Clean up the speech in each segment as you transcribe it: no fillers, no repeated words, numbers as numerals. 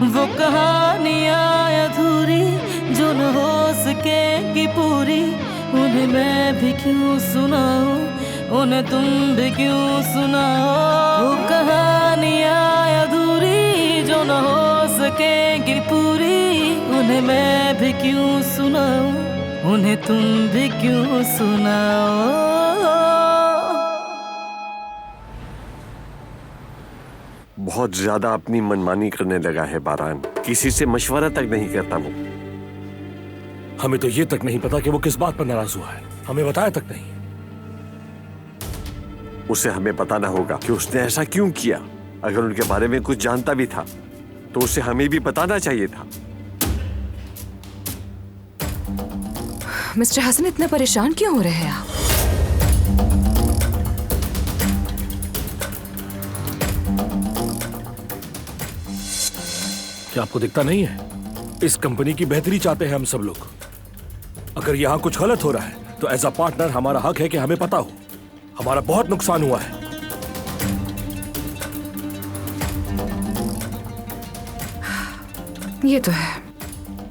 वो कहानियाँ अधूरी जो न हो सकेगी पूरी, उन्हें मैं भी क्यों सुनाऊं, उन्हें तुम भी क्यों सुनाओ। वो कहानियाँ अधूरी जो न हो सकेगी पूरी, उन्हें मैं भी क्यों सुनाऊं, उन्हें तुम भी क्यों सुनाओ। बहुत ज्यादा अपनी मनमानी करने लगा है बारान, किसी से मशवरा तक नहीं करता वो। हमें तो ये तक नहीं पता कि वो किस बात पर नाराज हुआ है, हमें बताया तक नहीं। उसे हमें बताना होगा कि उसने ऐसा क्यों किया। अगर उनके बारे में कुछ जानता भी था तो उसे हमें भी बताना चाहिए था। मिस्टर हसन, इतने परेशान क्यों हो रहे हैं आप? क्या आपको दिखता नहीं है? इस कंपनी की बेहतरी चाहते हैं हम सब लोग। अगर यहाँ कुछ गलत हो रहा है तो एज अ पार्टनर हमारा हक है कि हमें पता हो। हमारा बहुत नुकसान हुआ है। ये तो है,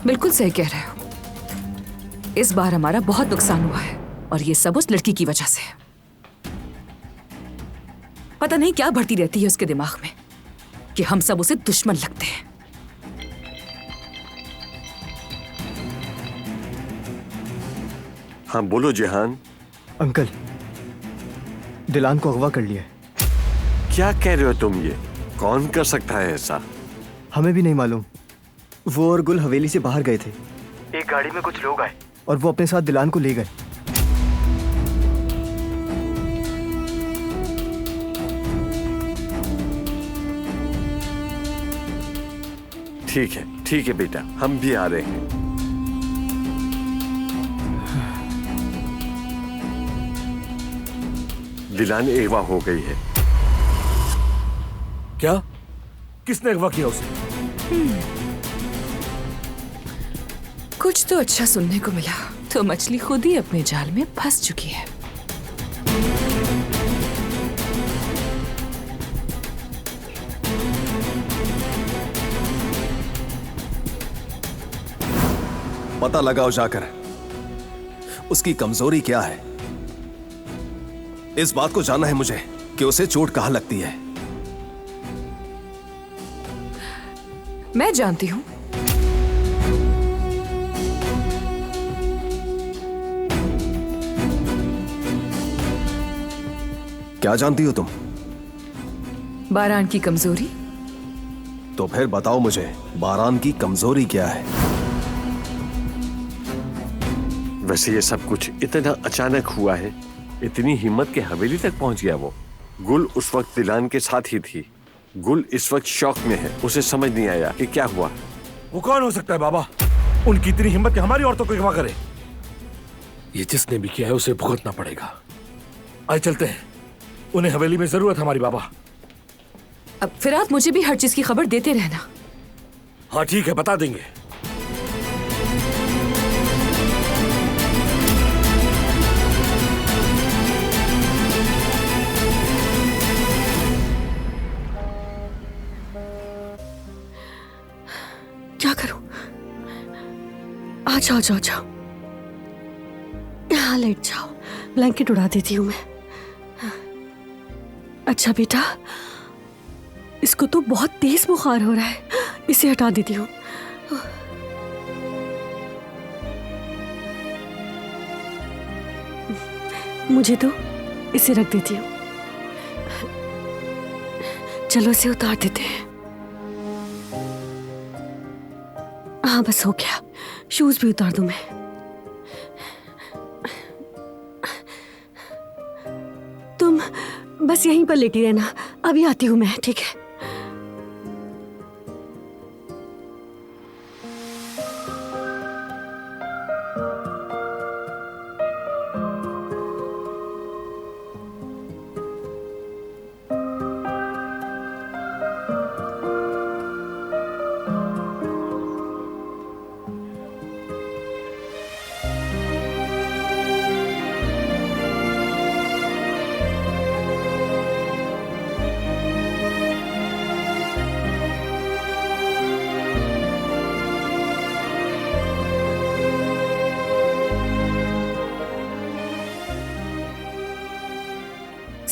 बिल्कुल सही कह रहे हो। इस बार हमारा बहुत नुकसान हुआ है और ये सब उस लड़की की वजह से है। पता नहीं क्या भरती रहती है उसके दिमाग में कि हम सब उसे दुश्मन लगते हैं। हाँ बोलो जेहान। अंकल, दिलान को अगवा कर लिया है। क्या कह रहे हो तुम? ये कौन कर सकता है ऐसा? हमें भी नहीं मालूम। वो और गुल हवेली से बाहर गए थे, एक गाड़ी में कुछ लोग आए और वो अपने साथ दिलान को ले गए। ठीक है बेटा, हम भी आ रहे हैं। दिलान अगवा हो गई है। क्या? किसने अगवा किया उसे? कुछ तो अच्छा सुनने को मिला। तो मछली खुद ही अपने जाल में फंस चुकी है। पता लगाओ जाकर उसकी कमजोरी क्या है। इस बात को जानना है मुझे कि उसे चोट कहां लगती है। मैं जानती हूँ। क्या जानती हो तुम? बारान की कमजोरी। तो फिर बताओ मुझे, बारान की कमजोरी क्या है? वैसे ये सब कुछ इतना अचानक हुआ है, इतनी हिम्मत के हवेली तक पहुंच गया वो। गुल उस वक्त दिलान के साथ ही थी। गुल इस वक्त शौक में है, उसे समझ नहीं आया कि क्या हुआ। वो कौन हो सकता है बाबा? उनकी इतनी हिम्मत कि हमारी औरतों को अगवा करे। ये जिसने भी किया है उसे भुगतना पड़ेगा। आइए चलते हैं, उन्हें हवेली में जरूरत हमारी बाबा। अब फिर आप मुझे भी हर चीज की खबर देते रहना। हाँ ठीक है, बता देंगे। क्या करूं? आ जाओ जाओ जाओ, यहाँ लेट जाओ, ब्लैंकेट उड़ा देती हूं मैं। अच्छा बेटा, इसको तो बहुत तेज बुखार हो रहा है, इसे हटा देती हूँ। मुझे तो इसे रख देती हूँ। चलो इसे उतार देते हैं। हाँ बस हो गया, शूज भी उतार दूं मैं। तुम बस यहीं पर लेटी रहना, अभी आती हूं मैं, ठीक है?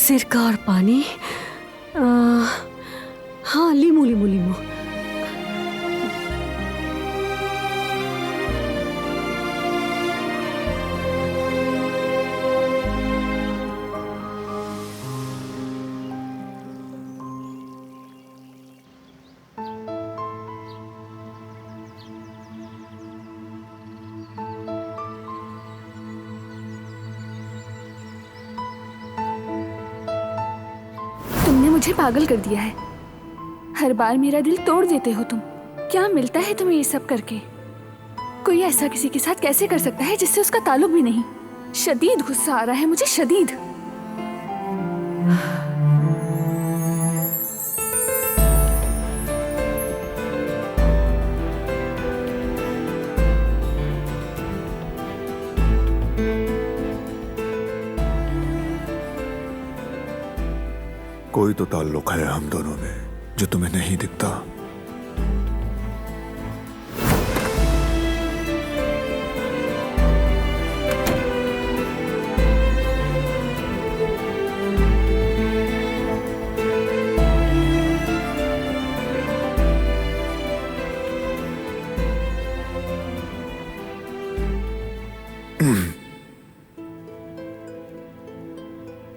सिरका और पानी। हाँ, लीमू लीमू लीमू। तुमने मुझे पागल कर दिया है। हर बार मेरा दिल तोड़ देते हो तुम। क्या मिलता है तुम्हें ये सब करके? कोई ऐसा किसी के साथ कैसे कर सकता है जिससे उसका ताल्लुक भी नहीं? शदीद गुस्सा आ रहा है मुझे, शदीद। कोई तो ताल्लुक है हम दोनों में जो तुम्हें नहीं दिखता।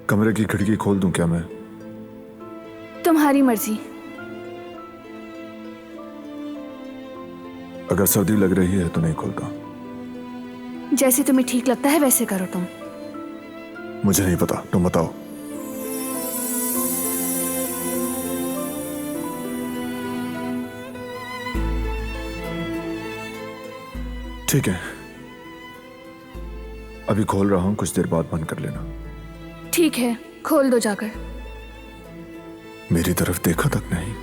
कमरे की खिड़की खोल दूं क्या मैं? तुम्हारी मर्जी। अगर सर्दी लग रही है तो नहीं खोलता। जैसे तुम्हें ठीक लगता है वैसे करो तुम। मुझे नहीं पता, तुम बताओ। ठीक है, अभी खोल रहा हूं, कुछ देर बाद बंद कर लेना। ठीक है, खोल दो जाकर। मेरी तरफ देखा तक नहीं।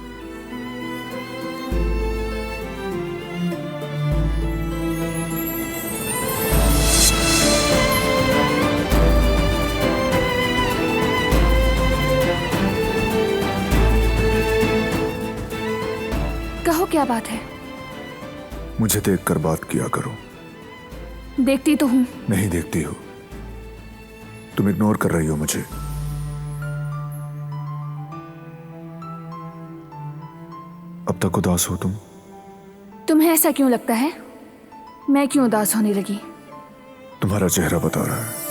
कहो क्या बात है? मुझे देखकर बात किया करो। देखती तो हूं। नहीं देखती हो, तुम इग्नोर कर रही हो मुझे। अब तक उदास हो तुम। तुम्हें ऐसा क्यों लगता है? मैं क्यों उदास होने लगी? तुम्हारा चेहरा बता रहा है।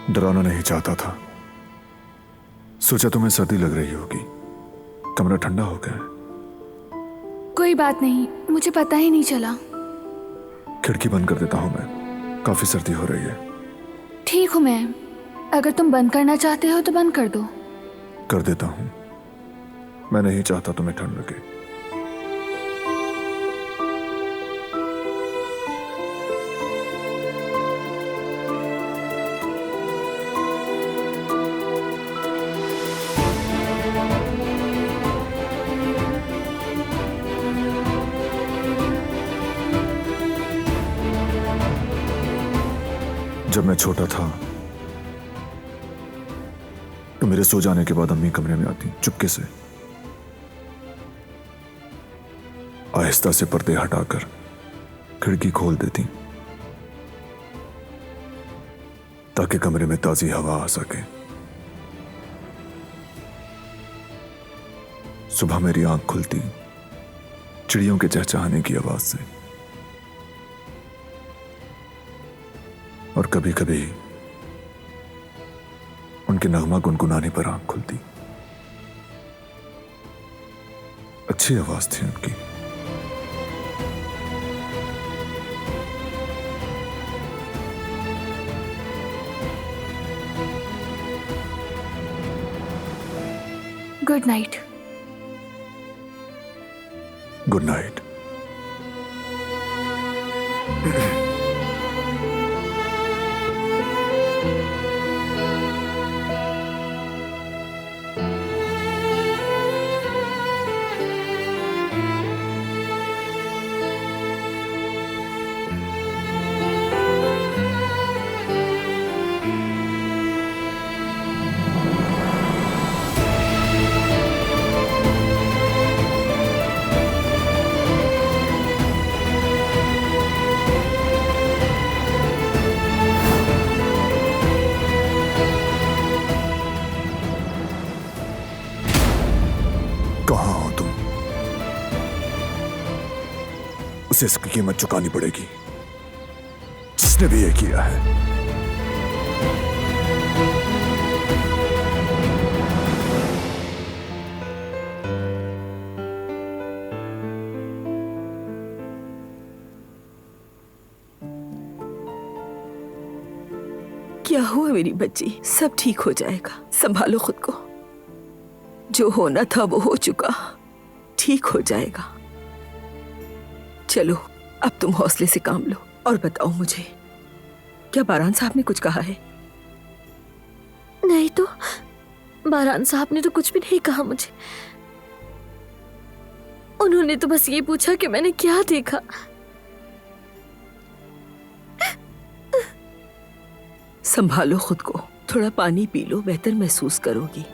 डराना नहीं चाहता था, सोचा तुम्हें सर्दी लग रही होगी, कमरा ठंडा हो गया। कोई बात नहीं, मुझे पता ही नहीं चला। खिड़की बंद कर देता हूं मैं, काफी सर्दी हो रही है। ठीक हूं मैं, अगर तुम बंद करना चाहते हो तो बंद कर दो। कर देता हूं, मैं नहीं चाहता तुम्हें ठंड लगे। जब मैं छोटा था तो मेरे सो जाने के बाद अम्मी कमरे में आती चुपके से, आहिस्ता से पर्दे हटाकर खिड़की खोल देती ताकि कमरे में ताजी हवा आ सके। सुबह मेरी आंख खुलती चिड़ियों के चहचहाने की आवाज से, और कभी कभी उनके नगमा गुनगुनाने पर आंख खुलती। अच्छी आवाज थी उनकी। Good night. Good night. कहां हो तुम? उसे इसकी कीमत चुकानी पड़ेगी, जिसने भी ये किया है। क्या हुआ मेरी बच्ची? सब ठीक हो जाएगा, संभालो खुद को। जो होना था वो हो चुका, ठीक हो जाएगा। चलो अब तुम हौसले से काम लो और बताओ मुझे, क्या बारान साहब ने कुछ कहा है? नहीं तो बारान साहब ने तो कुछ भी नहीं कहा मुझे। उन्होंने तो बस ये पूछा कि मैंने क्या देखा। संभालो खुद को, थोड़ा पानी पी लो, बेहतर महसूस करोगी।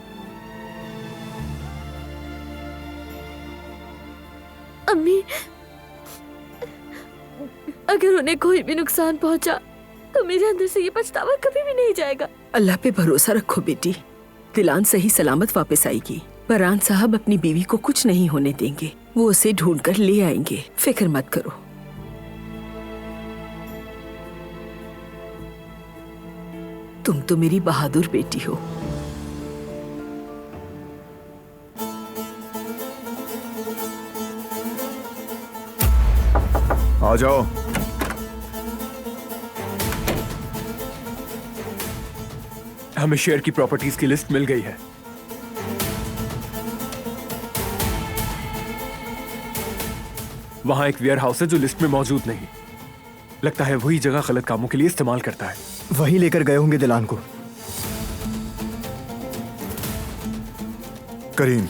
अम्मी, अगर उन्हें कोई भी नुकसान पहुंचा तो मेरे अंदर से ये पछतावा कभी भी नहीं जाएगा। अल्लाह पे भरोसा रखो बेटी, दिलान सही सलामत वापस आएगी। बारान साहब अपनी बीवी को कुछ नहीं होने देंगे, वो उसे ढूंढ कर ले आएंगे, फिक्र मत करो। तुम तो मेरी बहादुर बेटी हो। आ जाओ। हमें शेयर की प्रॉपर्टीज की लिस्ट मिल गई है। वहां एक वेयर हाउस है जो लिस्ट में मौजूद नहीं। लगता है वही जगह गलत कामों के लिए इस्तेमाल करता है। वही लेकर गए होंगे दिलान को। करीम,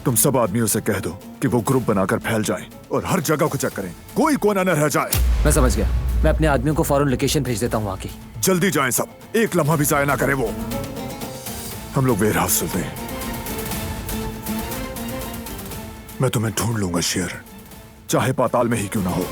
तुम सब आदमियों से कह दो कि वो ग्रुप बनाकर फैल जाएं और हर जगह को चेक करें, कोई कोना न रह जाए। मैं समझ गया, मैं अपने आदमियों को फौरन लोकेशन भेज देता हूँ वहां की। जल्दी जाएं सब, एक लम्हा भी जाया ना करें वो। हम लोग वेयर हाउस चलते हैं। मैं तुम्हें ढूंढ लूंगा शेर, चाहे पाताल में ही क्यों ना हो।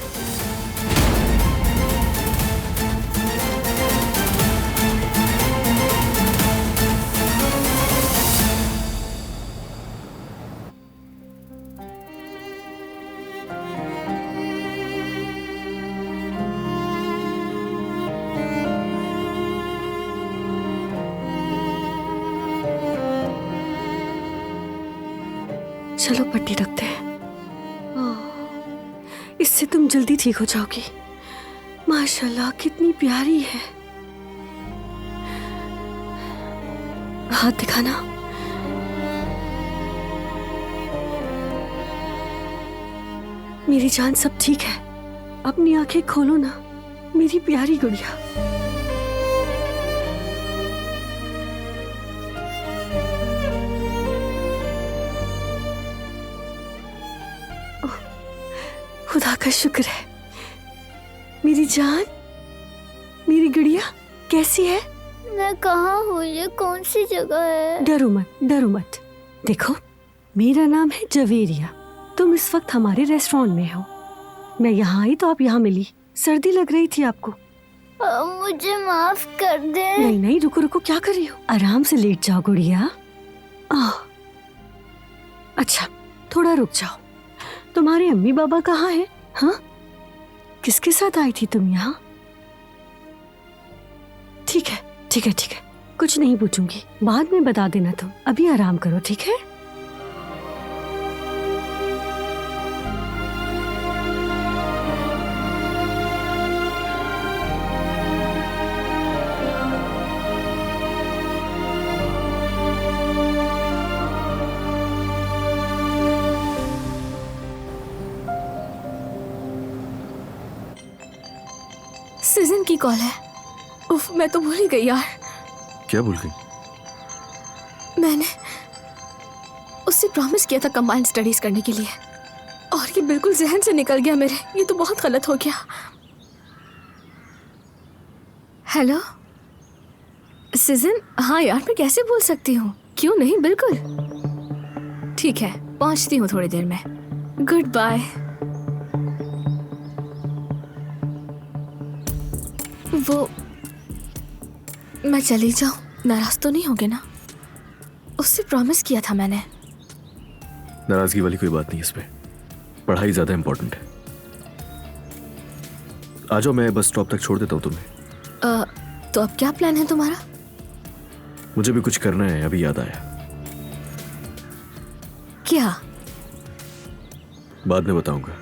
चलो पट्टी रखते हैं, इससे तुम जल्दी ठीक हो जाओगी। माशाल्लाह कितनी प्यारी है। हाथ दिखाना। मेरी जान, सब ठीक है, अपनी आंखें खोलो ना मेरी प्यारी गुड़िया। खुदा का शुक्र है। मेरी जान, मेरी गुड़िया कैसी है? मैं कहाँ हूँ? ये कौन सी जगह है? डरो मत, डरो मत। देखो, मेरा नाम है जवेरिया। तुम इस वक्त हमारे रेस्टोरेंट में हो। मैं यहाँ आई तो आप यहाँ मिली। सर्दी लग रही थी आपको। मुझे माफ कर दे। नहीं नहीं, रुको रुको, क्या कर रही हो? आराम से लेट जाओ गुड़िया। अच्छा, थोड़ा रुक जाओ। तुम्हारे अम्मी बाबा कहाँ हैं? हाँ, किसके साथ आई थी तुम यहाँ? ठीक है ठीक है ठीक है, कुछ नहीं पूछूंगी, बाद में बता देना। तुम अभी आराम करो, ठीक है? सीजन की कॉल है। उफ, मैं तो भूल ही गई यार। क्या भूल गई? मैंने उससे प्रॉमिस किया था कंबाइंड स्टडीज करने के लिए, और ये बिल्कुल जहन से निकल गया मेरे। ये तो बहुत गलत हो गया। Hello season. हाँ यार, मैं कैसे भूल सकती हूँ? क्यों नहीं, बिल्कुल ठीक है, पहुँचती हूँ थोड़ी देर में। Good bye. वो मैं चली जाऊं, नाराज तो नहीं होगे ना? उससे प्रॉमिस किया था मैंने। नाराजगी वाली कोई बात नहीं इस पे। पढ़ाई ज्यादा इंपॉर्टेंट है। आ जाओ, मैं बस स्टॉप तक छोड़ देता हूँ तुम्हें। तो अब क्या प्लान है तुम्हारा? मुझे भी कुछ करना है, अभी याद आया। क्या? बाद में बताऊंगा।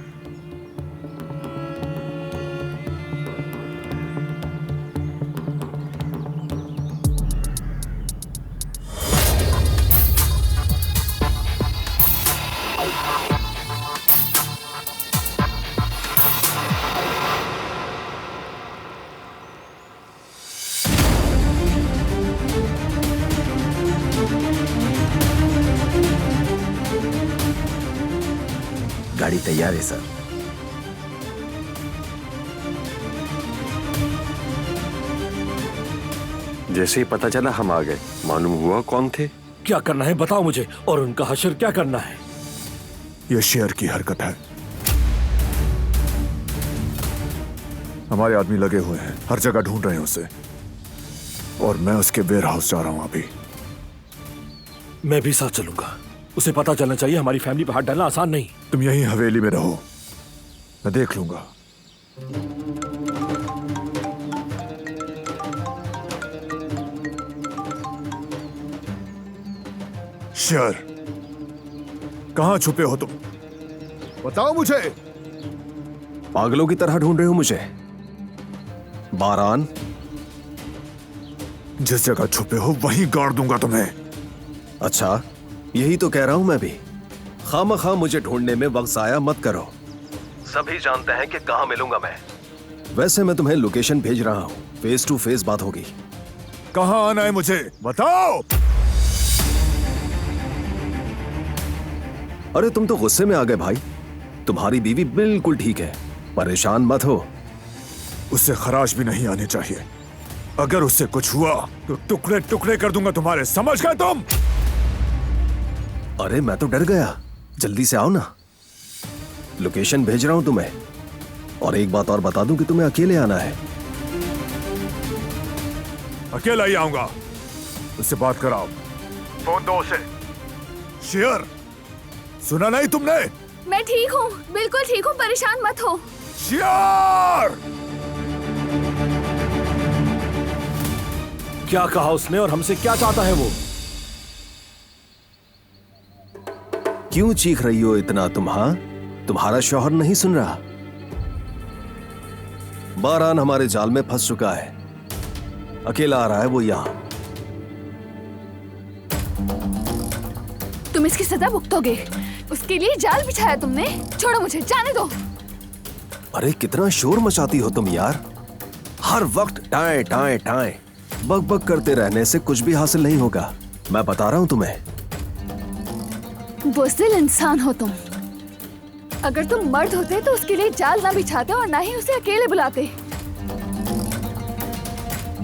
गाड़ी तैयार है सर। जैसे ही पता चला हम आ गए। मालूम हुआ कौन थे? क्या करना है बताओ मुझे, और उनका हशर क्या करना है? यह शेर की हरकत है। हमारे आदमी लगे हुए हैं, हर जगह ढूंढ रहे हैं उसे, और मैं उसके वेयर हाउस जा रहा हूं अभी। मैं भी साथ चलूंगा। उसे पता चलना चाहिए हमारी फैमिली पर हाथ डालना आसान नहीं। तुम यहीं हवेली में रहो, मैं देख लूंगा। शेर, कहां छुपे हो तुम? बताओ मुझे। पागलों की तरह ढूंढ रहे हो मुझे? बारान, जिस जगह छुपे हो वहीं गाड़ दूंगा तुम्हें। अच्छा, यही तो कह रहा हूं मैं भी। खामखा मुझे ढूंढने में वक्त जाया मत करो। सभी जानते हैं कि कहां मिलूंगा मैं। वैसे मैं तुम्हें लोकेशन भेज रहा हूं, फेस टू फेस बात होगी। कहां आना है मुझे बताओ। अरे तुम तो गुस्से में आ गए भाई। तुम्हारी बीवी बिल्कुल ठीक है, परेशान मत हो। उससे खराश भी नहीं आनी चाहिए। अगर उससे कुछ हुआ तो टुकड़े टुकड़े कर दूंगा तुम्हारे, समझ गए तुम? अरे मैं तो डर गया। जल्दी से आओ ना, लोकेशन भेज रहा हूं तुम्हें। और एक बात और बता दूं कि तुम्हें अकेले आना है। अकेला ही आऊंगा। उससे बात कराओ, फोन दो उसे। शेर, सुना नहीं तुमने? मैं ठीक हूँ, बिल्कुल ठीक हूँ, परेशान मत हो। शेर! क्या कहा उसने और हमसे क्या चाहता है वो? क्यों चीख रही हो इतना तुम? हाँ, तुम्हारा शौहर नहीं सुन रहा? बारान हमारे जाल में फंस चुका है। अकेला आ रहा है वो यहां। तुम इसकी सजा भुगतोगे। उसके लिए जाल बिछाया तुमने। छोड़ो मुझे, जाने दो। अरे कितना शोर मचाती हो तुम यार। हर वक्त टाएं टाएं टाएं बक बक करते रहने से कुछ भी हासिल नहीं होगा। मैं बता रहा हूं तुम्हें। बुज़दिल इंसान हो तुम। अगर तुम मर्द होते तो उसके लिए जाल ना बिछाते और ना ही उसे अकेले बुलाते।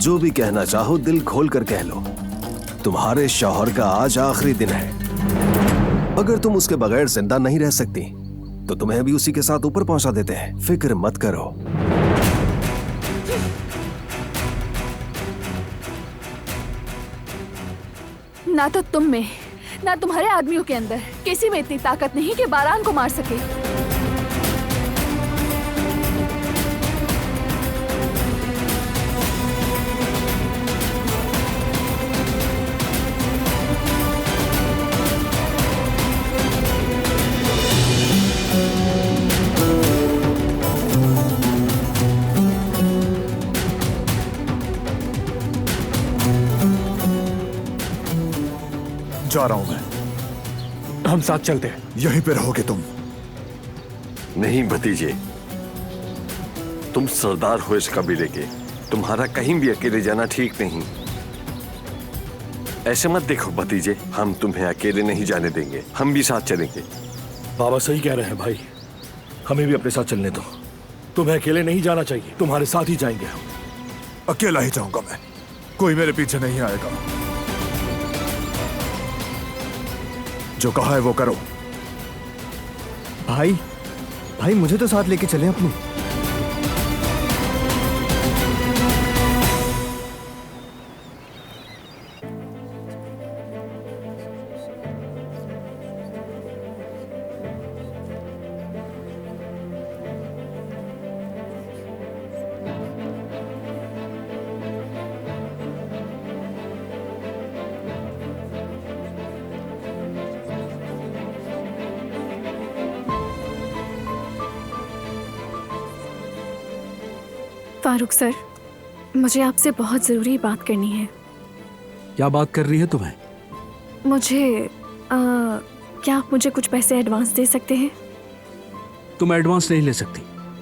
जो भी कहना चाहो दिल खोल कर कह लो। तुम्हारे शौहर का आज आखिरी दिन है। अगर तुम उसके बगैर जिंदा नहीं रह सकती तो तुम्हें भी उसी के साथ ऊपर पहुंचा देते हैं। फिक्र मत करो। ना तो तुम में, ना तुम्हारे आदमियों के अंदर किसी में इतनी ताकत नहीं कि बारान को मार सके। जा रहा हूं मैं। हम साथ चलते हैं। यहीं पे रहोगे तुम? नहीं भतीजे, तुम सरदार हो इस कबीले के। तुम्हारा कहीं भी अकेले जाना ठीक नहीं। ऐसे मत देखो भतीजे, हम तुम्हें अकेले नहीं जाने देंगे। हम भी साथ चलेंगे। बाबा सही कह रहे हैं भाई, हमें भी अपने साथ चलने दो। तुम्हें अकेले नहीं जाना चाहिए, तुम्हारे साथ ही जाएंगे हम। अकेला ही जाऊंगा मैं, कोई मेरे पीछे नहीं आएगा। जो कहा है वो करो। भाई, भाई मुझे तो साथ लेके चले अपने। फारूक सर, मुझे आपसे बहुत ज़रूरी बात करनी है। क्या बात कर रही है तुम्हें? मुझे क्या आप मुझे कुछ पैसे एडवांस दे सकते हैं? तुम एडवांस नहीं ले सकती।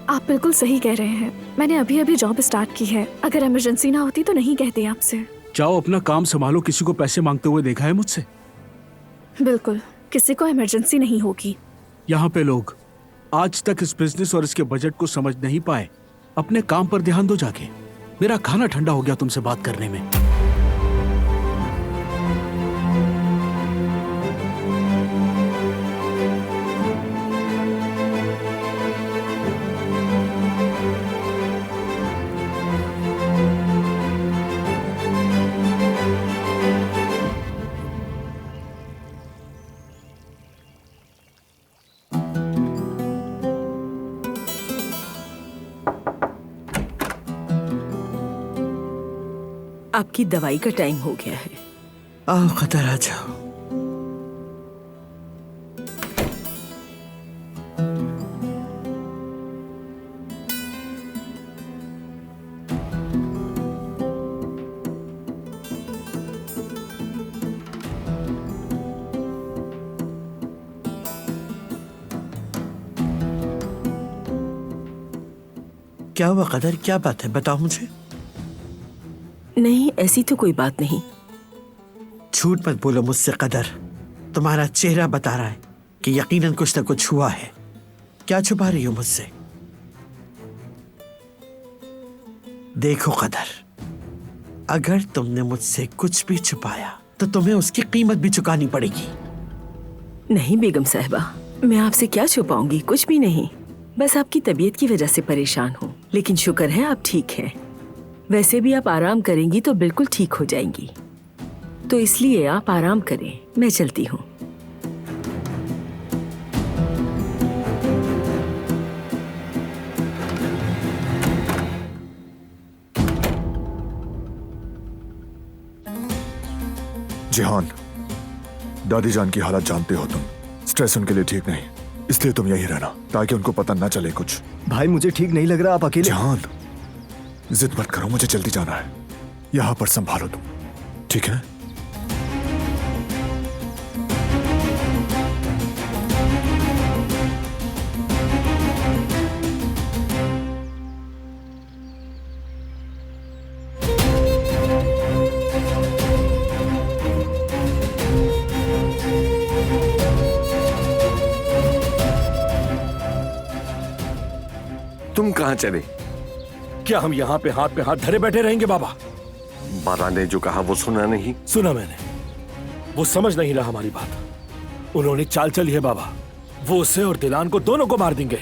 आप बिल्कुल सही कह रहे हैं। मैंने अभी अभी जॉब स्टार्ट की है। अगर इमरजेंसी ना होती तो नहीं कहते आपसे। जाओ अपना काम संभालो। किसी को पैसे मांगते हुए देखा है मुझसे? बिल्कुल, किसी को इमरजेंसी नहीं होगी। यहाँ पे लोग आज तक इस बिजनेस और इसके बजट को समझ नहीं पाए। अपने काम पर ध्यान दो जाके। मेरा खाना ठंडा हो गया तुमसे बात करने में। आपकी दवाई का टाइम हो गया है। आओ कदर, आ जाओ। क्या हुआ कदर, क्या बात है, बताओ मुझे। नहीं, ऐसी तो कोई बात नहीं। झूठ मत बोलो मुझसे कदर, तुम्हारा चेहरा बता रहा है कि यकीनन कुछ न कुछ हुआ है। क्या छुपा रही हो मुझसे? देखो कदर, अगर तुमने मुझसे कुछ भी छुपाया तो तुम्हें उसकी कीमत भी चुकानी पड़ेगी। नहीं बेगम साहिबा, मैं आपसे क्या छुपाऊंगी, कुछ भी नहीं। बस आपकी तबीयत की वजह से परेशान हूँ, लेकिन शुक्र है आप ठीक हैं। वैसे भी आप आराम करेंगी तो बिल्कुल ठीक हो जाएंगी, तो इसलिए आप आराम करें। मैं चलती हूँ। जिहान, दादी जान की हालत जानते हो तुम। स्ट्रेस उनके लिए ठीक नहीं, इसलिए तुम यही रहना ताकि उनको पता न चले कुछ। भाई मुझे ठीक नहीं लग रहा, आप अकेले। जिहान, जिद मत करो, मुझे जल्दी जाना है। यहां पर संभालो तुम, ठीक है? तुम कहां चले? क्या हम यहाँ पे हाथ धरे बैठे रहेंगे बाबा? बारा ने जो कहा वो सुना नहीं? सुना मैंने। वो समझ नहीं रहा हमारी बात। उन्होंने चाल चली है बाबा, वो उसे और दिलान को दोनों को मार देंगे।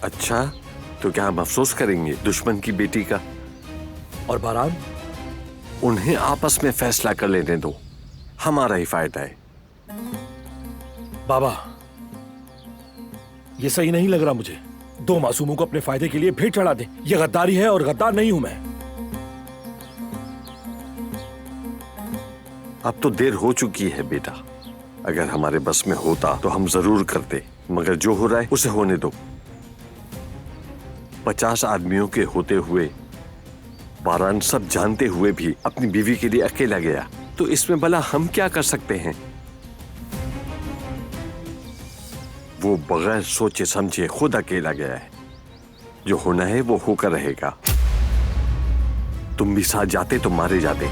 अच्छा, तो क्या हम अफसोस करेंगे दुश्मन की बेटी का? और बारान? उन्हें आपस में फैसला कर लेने दो, हमारा ही फायदा है। बाबा, ये सही नहीं लग रहा मुझे। दो मासूमों को अपने फायदे के लिए भेंट चढ़ा दें, ये गद्दारी है और गद्दार नहीं हूं मैं। अब तो देर हो चुकी है बेटा। अगर हमारे बस में होता तो हम जरूर करते, मगर जो हो रहा है उसे होने दो। 50 आदमियों के होते हुए बारान सब जानते हुए भी अपनी बीवी के लिए अकेला गया, तो इसमें भला हम क्या कर सकते हैं? वो बगैर सोचे समझे खुद अकेला गया है। जो होना है वो होकर रहेगा। तुम भी साथ जाते तो मारे जाते।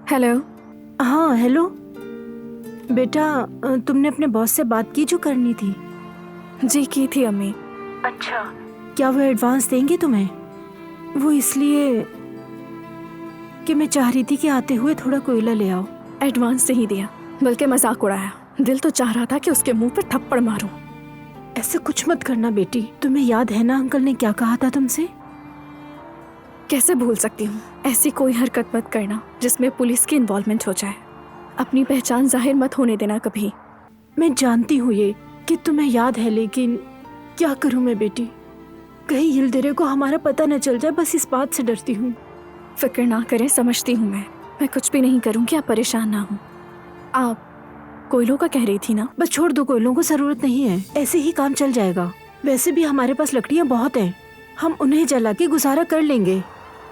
हेलो। हाँ हेलो बेटा, तुमने अपने बॉस से बात की जो करनी थी? जी की थी अम्मी। अच्छा, क्या वो एडवांस देंगे तुम्हें? वो इसलिए कि मैं चाह रही थी कि आते हुए थोड़ा कोयला ले आओ। एडवांस नहीं दिया, बल्कि मजाक उड़ाया। दिल तो चाह रहा था कि उसके मुंह पर थप्पड़ मारूं। ऐसा कुछ मत करना बेटी। तुम्हें याद है ना अंकल ने क्या कहा था तुमसे? कैसे भूल सकती हूँ। ऐसी कोई हरकत मत करना जिसमें पुलिस की इन्वॉल्वमेंट हो जाए। अपनी पहचान जाहिर मत होने देना कभी। मैं जानती हूँ ये कि तुम्हें याद है, लेकिन क्या करूँ मैं बेटी? कहीं हिलदेरे को हमारा पता न चल जाए, बस इस बात से डरती हूँ। फिक्र ना करें, समझती हूँ मैं कुछ भी नहीं करूँगी, आप परेशान ना हो। आप कोयलों का कह रही थी ना? बस छोड़ दो, कोयलों को जरूरत नहीं है, ऐसे ही काम चल जाएगा। वैसे भी हमारे पास लकड़ियाँ बहुत हैं, हम उन्हें जला के गुजारा कर लेंगे।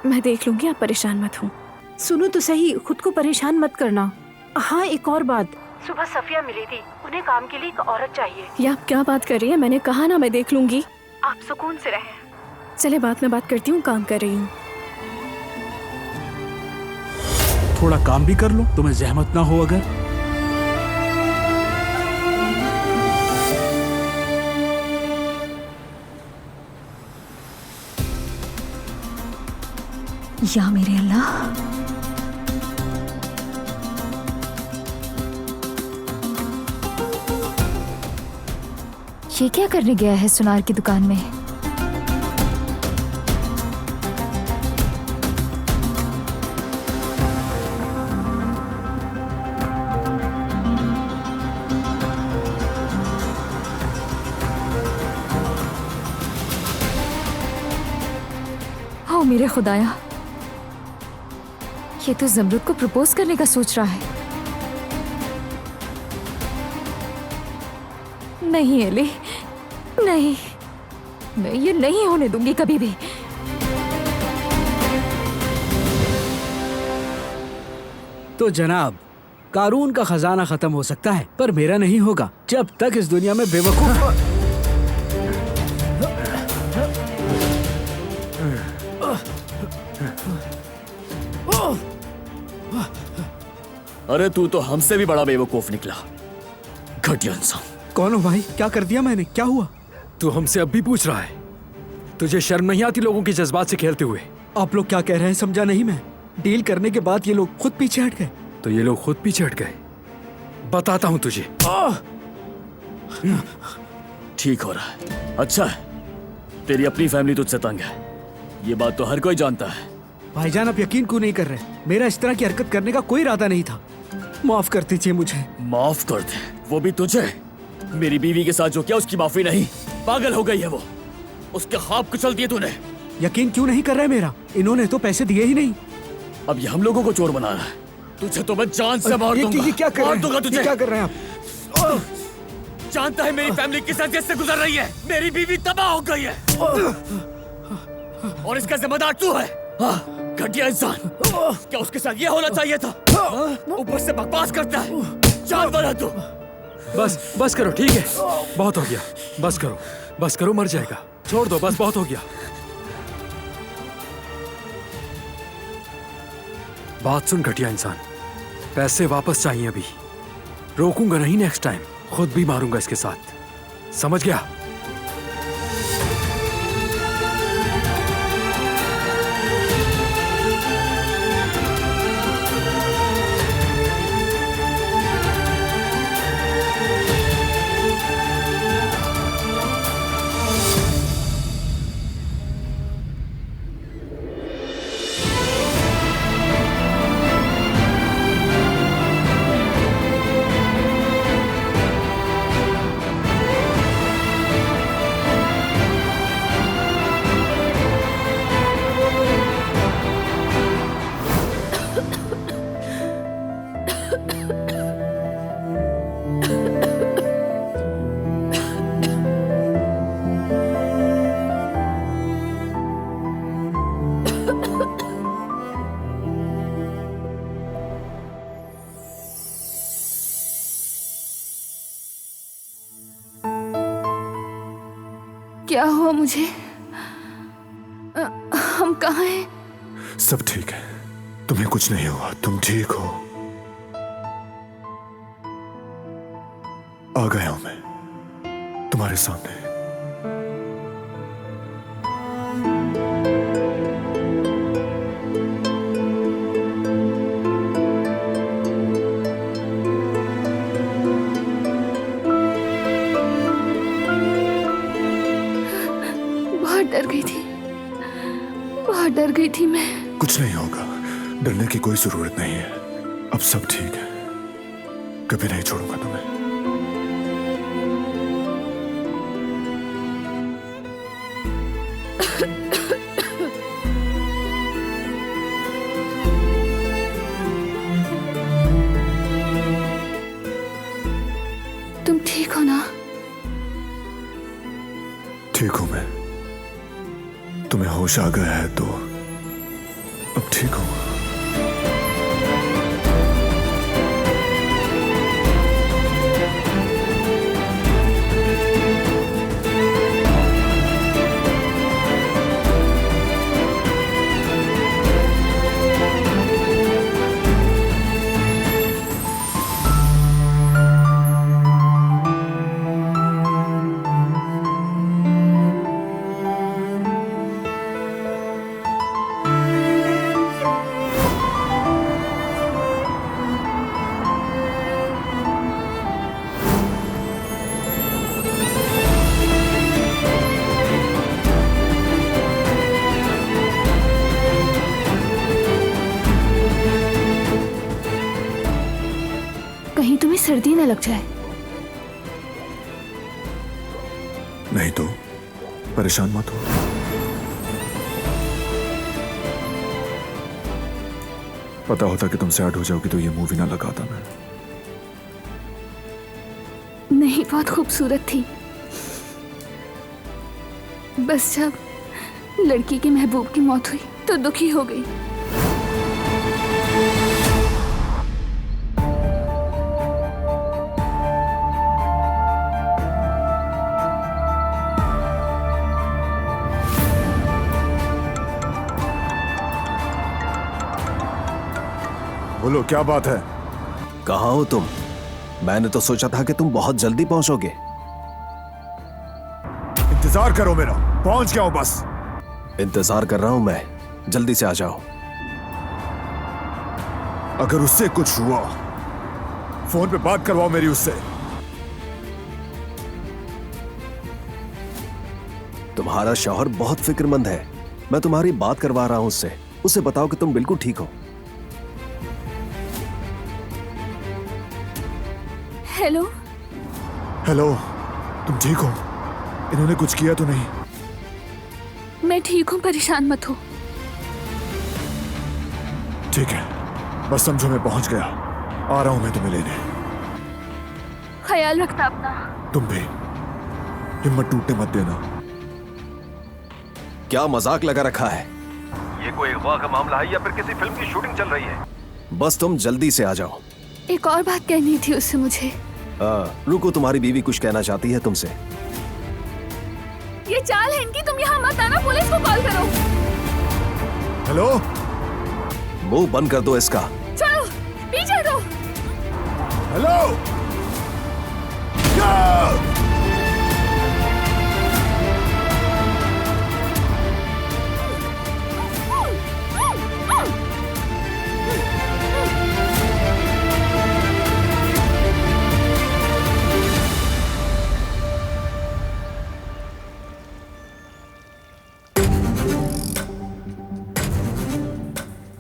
मैं देख लूंगी, आप परेशान मत हो। सुनो तो सही, खुद को परेशान मत करना। हाँ एक और बात, सुबह सफिया मिली थी, उन्हें काम के लिए एक औरत चाहिए। ये आप क्या बात कर रही है? मैंने कहा ना मैं देख लूंगी। आप सुकून से रहें। चले बाद में बात करती हूँ, काम कर रही हूँ। थोड़ा काम भी कर लो, तुम्हें जहमत ना हो अगर। या मेरे अल्लाह, ये क्या करने गया है सुनार की दुकान में? ओ मेरे खुदाया, ये तो जमरुद को प्रपोज करने का सोच रहा है। नहीं एली, नहीं, मैं ये नहीं होने दूंगी कभी भी। तो जनाब, कारून का खजाना खत्म हो सकता है पर मेरा नहीं होगा जब तक इस दुनिया में बेवकूफ। अरे तू तो हमसे भी बड़ा बेवकूफ निकला, घटिया इंसान। कौन हो भाई? क्या कर दिया मैंने? क्या हुआ? तू हमसे अब भी पूछ रहा है? तुझे शर्म नहीं आती लोगों के जज्बात से खेलते हुए? आप लोग क्या कह रहे हैं समझा नहीं मैं। डील करने के बाद ये लोग खुद पीछे हट गए। तो ये लोग खुद पीछे हट गए? बताता हूं तुझे। ठीक हो रहा है, अच्छा है। तेरी अपनी फैमिली तुझसे तंग है, ये बात तो हर कोई जानता है। भाईजान आप यकीन क्यों नहीं कर रहे? मेरा इस तरह की हरकत करने का कोई इरादा नहीं था। माफ कर दीजिए मुझे। माफ कर दे? वो भी तुझे? मेरी बीवी के साथ जो किया उसकी माफी नहीं। पागल हो गई है वो, उसके ख्वाब कुचल दिए तूने। यकीन क्यों नहीं कर रहे मेरा? इन्होंने तो पैसे दिए ही नहीं। अब ये हम लोगों को चोर बना रहा है। तुझे तो मैं जान से मार दूंगा। ये क्या कर रहे हैं? मार दूंगा तुझे। क्या कर रहे हैं आप? जानता है मेरी फैमिली किस तरह से गुजर रही है? मेरी बीवी तबाह हो गई है और इसका जिम्मेदार तू है। घटिया इंसान, क्या उसके साथ ये होना चाहिए था? ऊपर से बकवास करता है, जानवर है तू। बस करो, ठीक है, बहुत हो गया। बस करो, मर जाएगा। छोड़ दो, बस बहुत हो गया। बात सुन घटिया इंसान, पैसे वापस चाहिए अभी। रोकूंगा नहीं नेक्स्ट टाइम, खुद भी मारूंगा इसके साथ, समझ गया? क्या हुआ मुझे? हम कहाँ हैं? सब ठीक है, तुम्हें कुछ नहीं हुआ, तुम ठीक हो। आ गया हूं मैं तुम्हारे सामने। बहुत डर गई थी मैं। कुछ नहीं होगा, डरने की कोई जरूरत नहीं है, अब सब ठीक है, कभी नहीं छोड़ूंगा तुम्हें। तुम ठीक हो ना? ठीक हूं मैं, तुम्हें होश आ गया है तो अब ठीक हूं। कहीं तुम्हें सर्दी न लग जाए। नहीं तो परेशान मत हो। पता होता कि तुम सैड हो जाओगी तो ये मूवी ना लगाता मैं। नहीं, बहुत खूबसूरत थी, बस जब लड़की के महबूब की मौत हुई तो दुखी हो गई। बोलो क्या बात है? कहाँ हो तुम? मैंने तो सोचा था कि तुम बहुत जल्दी पहुंचोगे। इंतजार करो मेरा, पहुंच गया हूं बस। इंतजार कर रहा हूं मैं, जल्दी से आ जाओ। अगर उससे कुछ हुआ फोन पे बात करवाओ मेरी उससे। तुम्हारा शौहर बहुत फिक्रमंद है, मैं तुम्हारी बात करवा रहा हूं उससे। उसे बताओ कि तुम बिल्कुल ठीक हो। हेलो हेलो, तुम ठीक हो? इन्होंने कुछ किया तो नहीं? मैं ठीक हूँ, परेशान मत हो। ठीक है, बस समझो मैं पहुंच गया, आ रहा हूं मैं तुम्हें लेने। ख्याल रखना अपना। तुम भी हिम्मत टूटने मत देना। क्या मजाक लगा रखा है? ये कोई अगवा का मामला है या फिर किसी फिल्म की शूटिंग चल रही है? बस तुम जल्दी से आ जाओ। एक और बात कहनी थी उससे मुझे। रुको, तुम्हारी बीवी कुछ कहना चाहती है तुमसे। ये चाल है इनकी, तुम यहाँ मत आना, पुलिस को कॉल करो। हेलो, मुंह बंद कर दो इसका। चलो पीछे दो। हेलो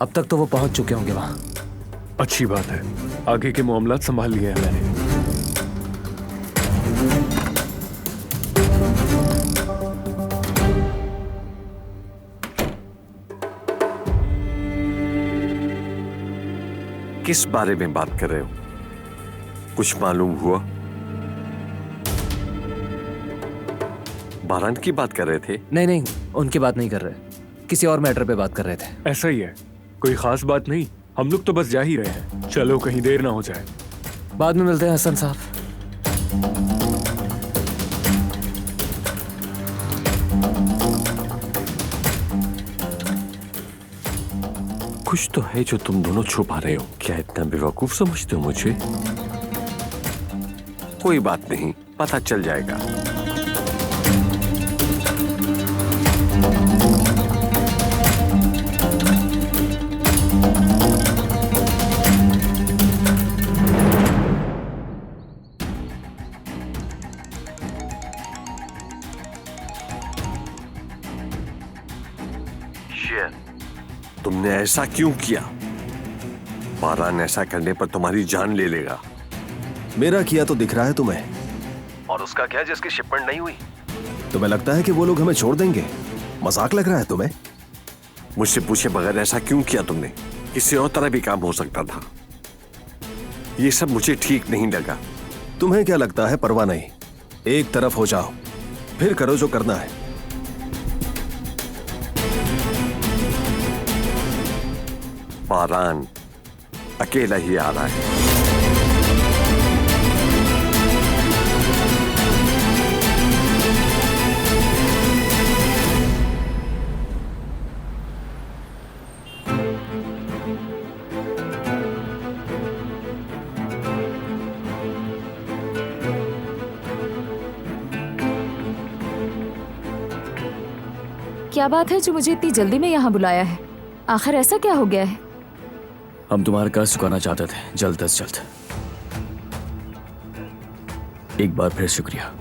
अब तक तो वो पहुंच चुके होंगे वहां। अच्छी बात है, आगे के मामला संभाल लिए हैं मैंने। किस बारे में बात कर रहे हो? कुछ मालूम हुआ? बारान की बात कर रहे थे? नहीं नहीं, उनकी बात नहीं कर रहे, किसी और मैटर पे बात कर रहे थे। ऐसा ही है, कोई खास बात नहीं, हम लोग तो बस जा ही रहे हैं। चलो कहीं देर ना हो जाए। बाद में मिलते हैं हसन साहब। कुछ तो है जो तुम दोनों छुपा रहे हो। क्या इतना बेवकूफ समझते हो मुझे? कोई बात नहीं, पता चल जाएगा। तुमने ऐसा क्यों किया? बारान ऐसा करने पर तुम्हारी जान ले लेगा। मेरा किया तो दिख रहा है तुम्हें, और उसका क्या जिसकी शिपमेंट नहीं हुई? तुम्हें लगता है कि वो लोग हमें छोड़ देंगे? मजाक लग रहा है तुम्हें? मुझसे पूछे बगैर ऐसा क्यों किया तुमने? किसी और तरह भी काम हो सकता था। ये सब मुझे ठीक नहीं लगा। तुम्हें क्या लगता है परवाह नहीं? एक तरफ हो जाओ, फिर करो जो करना है। बारान अकेला ही आ रहा है। क्या बात है जो मुझे इतनी जल्दी में यहाँ बुलाया है? आखिर ऐसा क्या हो गया है? हम तुम्हारा कर्ज चुकाना चाहते थे, जल्द अज जल्द। एक बार फिर शुक्रिया।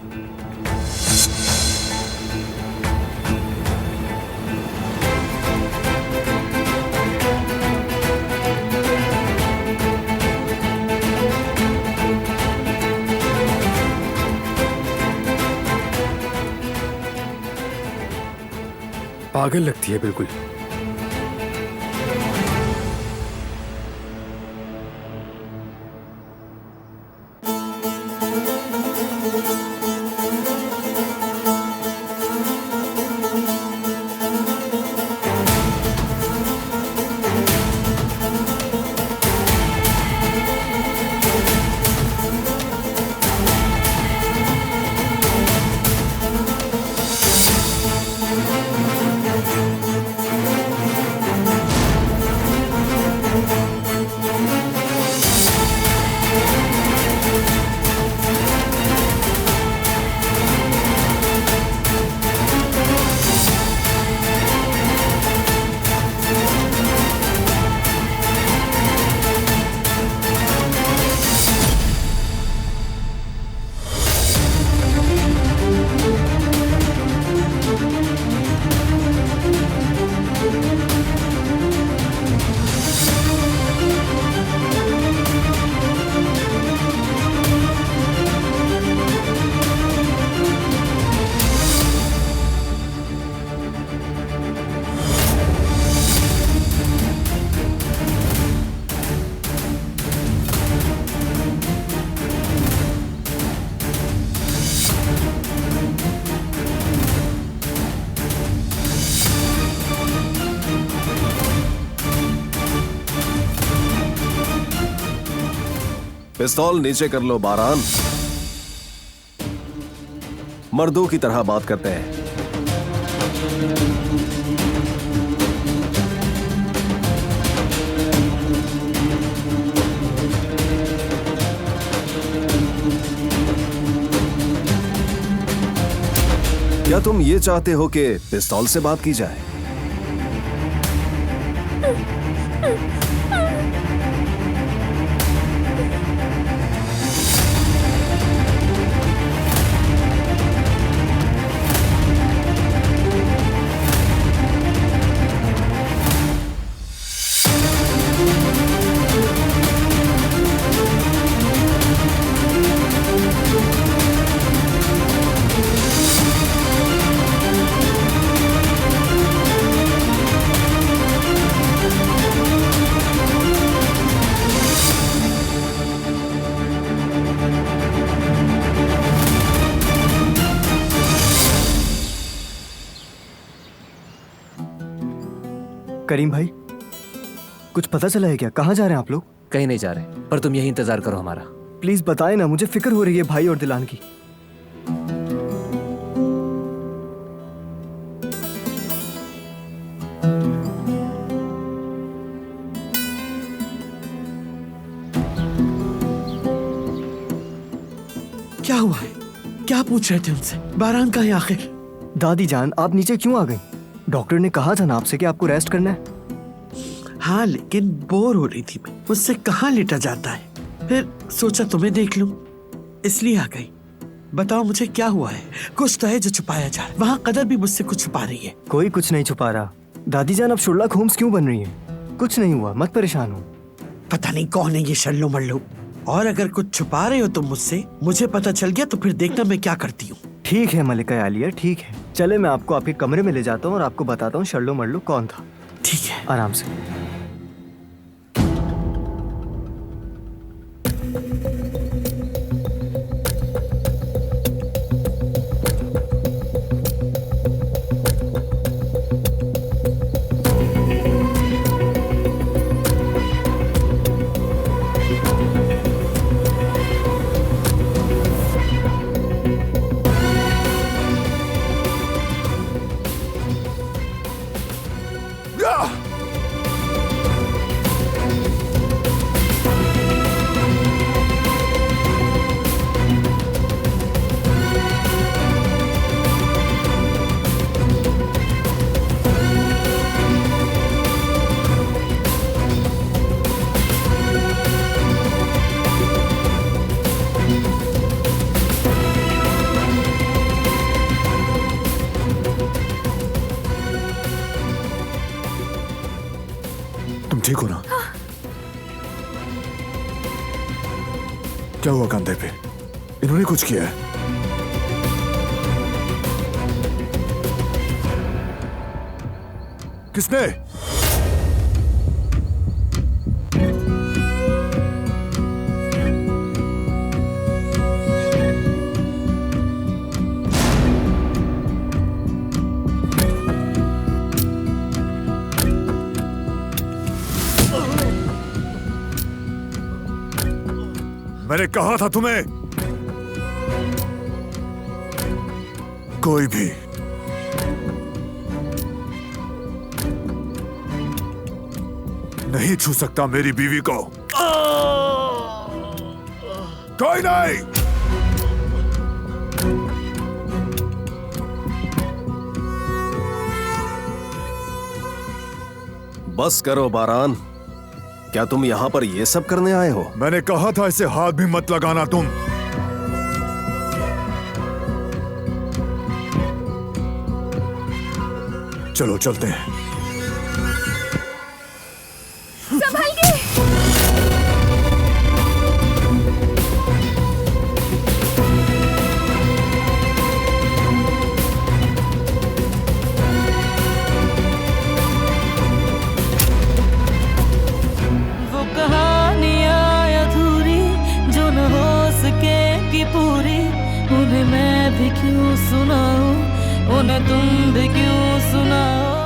पागल लगती है बिल्कुल। पिस्तौल नीचे कर लो बारान। मर्दों की तरह बात करते हैं। क्या तुम ये चाहते हो कि पिस्तौल से बात की जाए? करीम भाई, कुछ पता चला है क्या? कहाँ जा रहे हैं आप लोग? कहीं नहीं जा रहे, पर तुम यही इंतजार करो हमारा। प्लीज बताएं ना, मुझे फिक्र हो रही है भाई और दिलान की। क्या हुआ है? क्या पूछ रहे थे उनसे? बारान कहाँ है आखिर? दादी जान, आप नीचे क्यों आ गई? डॉक्टर ने कहा था ना आपसे कि आपको रेस्ट करना है। हाँ, लेकिन बोर हो रही थी मैं। मुझसे कहाँ लेटा जाता है, फिर सोचा तुम्हें देख लूं, इसलिए आ गई। बताओ मुझे क्या हुआ है? कुछ तो है जो छुपाया जा रहा है। वहाँ कदर भी मुझसे कुछ छुपा रही है। कोई कुछ नहीं छुपा रहा। दादी जान, अब शुरलॉक होम्स क्यों बन रही है? कुछ नहीं हुआ, मत परेशान हो। पता नहीं कौन है ये शल्लो मल्लो, और अगर कुछ छुपा रहे हो तुम मुझसे, मुझे पता चल गया तो फिर देखना मैं क्या करती हूँ। ठीक है मलिका आलिया, ठीक है। चले, मैं आपको आपके कमरे में ले जाता हूँ और आपको बताता हूँ शल्लो मल्लो कौन था। ठीक है, आराम से। ठीक हो ना? क्या हुआ कंधे पे? इन्होंने कुछ किया है? किसने? मैंने कहा था तुम्हें, कोई भी नहीं छू सकता मेरी बीवी को। कोई नहीं। बस करो बारान, क्या तुम यहाँ पर ये सब करने आए हो? मैंने कहा था इसे हाथ भी मत लगाना तुम। चलो चलते हैं। संभल के। पूरी उन्हें मैं भी क्यों सुनाऊं, उन्हें तुम भी क्यों सुनाओ।